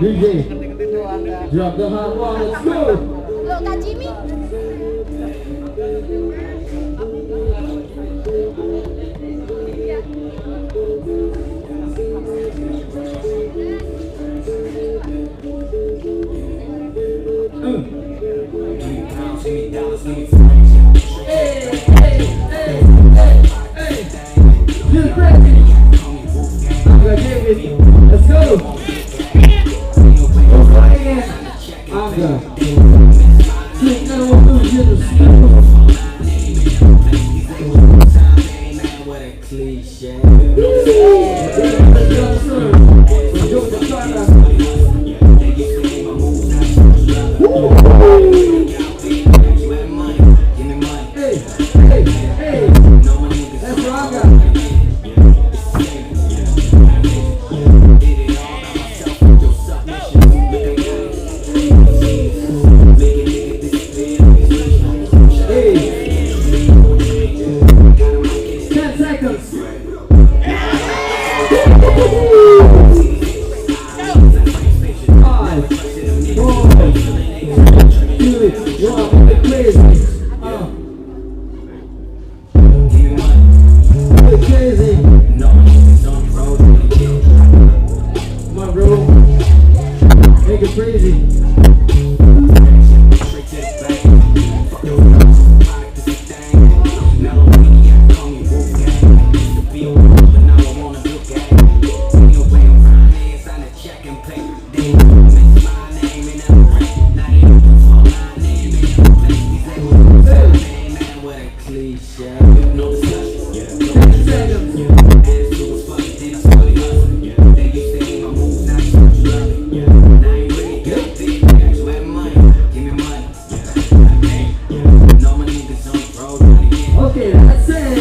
DJ, drop the hot one, let's go! Look at Jimmy. Hey, hey, hey, hey, hey. You're crazy. I'm gonna give it. Let's go. I'm gonna take that one through here to school. Okay, that's it.